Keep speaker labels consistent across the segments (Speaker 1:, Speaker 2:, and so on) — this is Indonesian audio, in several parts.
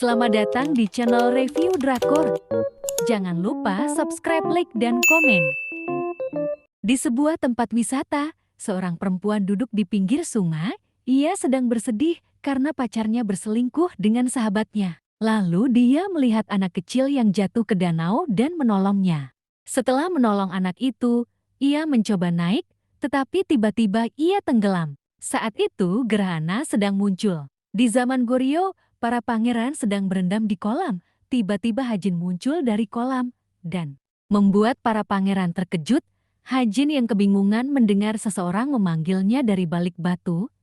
Speaker 1: Selamat datang di channel Review Drakor. Jangan lupa subscribe, like, dan komen. Di sebuah tempat wisata, seorang perempuan duduk di pinggir sungai. Ia sedang bersedih karena pacarnya berselingkuh dengan sahabatnya. Lalu dia melihat anak kecil yang jatuh ke danau dan menolongnya. Setelah menolong anak itu, ia mencoba naik, tetapi tiba-tiba ia tenggelam. Saat itu gerhana sedang muncul. Di zaman Goryeo, para pangeran sedang berendam di kolam. Tiba-tiba Hajin muncul dari kolam dan membuat para pangeran terkejut. Hajin yang kebingungan mendengar seseorang memanggilnya dari balik batu.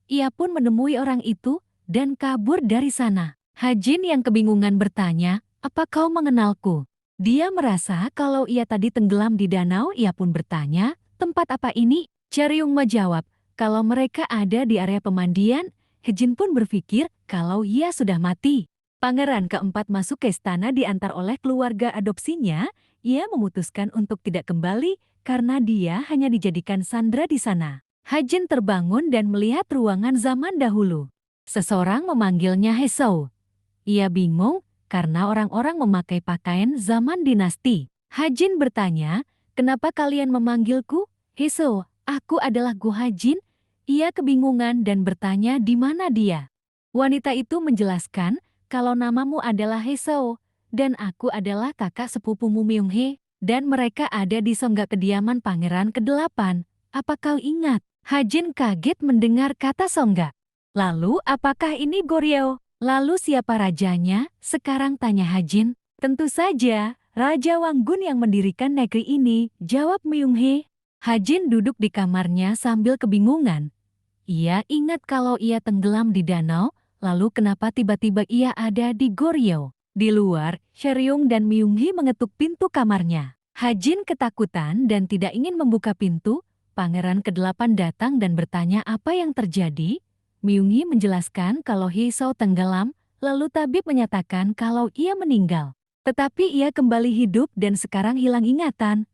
Speaker 1: Ia pun menemui orang itu dan kabur dari sana. Hajin yang kebingungan bertanya, "Apa kau mengenalku?" Dia merasa kalau ia tadi tenggelam di danau. Ia pun bertanya, "Tempat apa ini?" Charyung menjawab, kalau mereka ada di area pemandian. Hajin pun berpikir kalau ia sudah mati. Pangeran keempat masuk ke istana diantar oleh keluarga adopsinya. Ia memutuskan untuk tidak kembali karena dia hanya dijadikan sandera di sana. Hajin terbangun dan melihat ruangan zaman dahulu. Seseorang memanggilnya Hesou. Ia bingung karena orang-orang memakai pakaian zaman dinasti. Hajin bertanya, "Kenapa kalian memanggilku?" "Hesou, aku adalah Gu Hajin." Ia kebingungan dan bertanya di mana dia. Wanita itu menjelaskan kalau namamu adalah Hesou dan aku adalah kakak sepupumu Myunghae dan mereka ada di songgak kediaman pangeran ke-8. Apa kau ingat? Hajin kaget mendengar kata songgak. Lalu apakah ini Goryeo? Lalu siapa rajanya? Sekarang tanya Hajin. Tentu saja, Raja Wanggun yang mendirikan negeri ini, jawab Myunghae. Hajin duduk di kamarnya sambil kebingungan. Ia ingat kalau ia tenggelam di danau, lalu kenapa tiba-tiba ia ada di Goryeo. Di luar, Charyung dan Myunghae mengetuk pintu kamarnya. Hajin ketakutan dan tidak ingin membuka pintu. Pangeran ke-8 datang dan bertanya apa yang terjadi. Myunghae menjelaskan kalau Hesou tenggelam, lalu tabib menyatakan kalau ia meninggal. Tetapi ia kembali hidup dan sekarang hilang ingatan.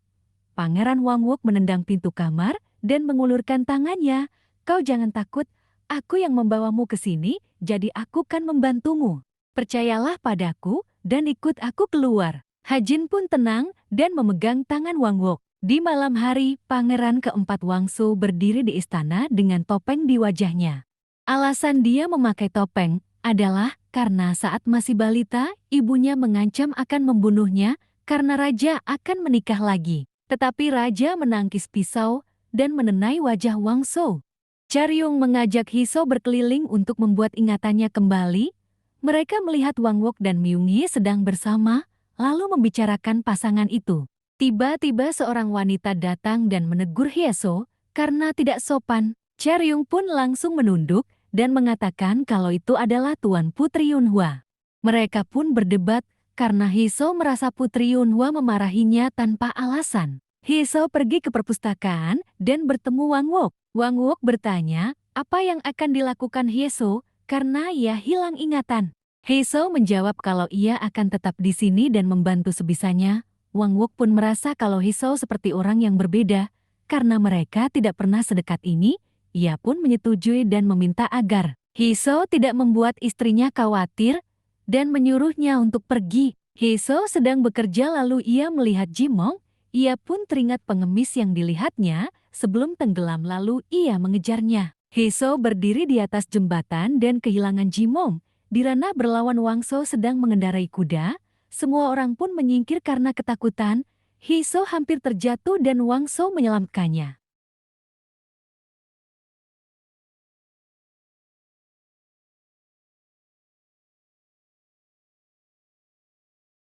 Speaker 1: Pangeran Wangwook menendang pintu kamar dan mengulurkan tangannya. "Kau jangan takut, aku yang membawamu ke sini, jadi aku kan membantumu. Percayalah padaku dan ikut aku keluar." Hajin pun tenang dan memegang tangan Wangwook. Di malam hari, pangeran keempat Wangsu berdiri di istana dengan topeng di wajahnya. Alasan dia memakai topeng adalah karena saat masih balita, ibunya mengancam akan membunuhnya karena raja akan menikah lagi. Tetapi raja menangkis pisau dan menenai wajah Wangsu. Charyung mengajak Hesou berkeliling untuk membuat ingatannya kembali. Mereka melihat Wangwook dan Myunghae sedang bersama, lalu membicarakan pasangan itu. Tiba-tiba seorang wanita datang dan menegur Hesou karena tidak sopan. Charyung pun langsung menunduk dan mengatakan kalau itu adalah Tuan Putri Yunhua. Mereka pun berdebat karena Hesou merasa Putri Yunhua memarahinya tanpa alasan. Hesou pergi ke perpustakaan dan bertemu Wangwook. Wangwook bertanya apa yang akan dilakukan Hesou karena ia hilang ingatan. Hesou menjawab kalau ia akan tetap di sini dan membantu sebisanya. Wangwook pun merasa kalau Hesou seperti orang yang berbeda. Karena mereka tidak pernah sedekat ini, ia pun menyetujui dan meminta agar Hesou tidak membuat istrinya khawatir dan menyuruhnya untuk pergi. Hesou sedang bekerja lalu ia melihat Jimong. Ia pun teringat pengemis yang dilihatnya sebelum tenggelam lalu ia mengejarnya. Hesou berdiri di atas jembatan dan kehilangan Jimong. Di ranah berlawan Wangsu sedang mengendarai kuda. Semua orang pun menyingkir karena ketakutan. Hesou hampir terjatuh dan Wangsu menyelamatkannya.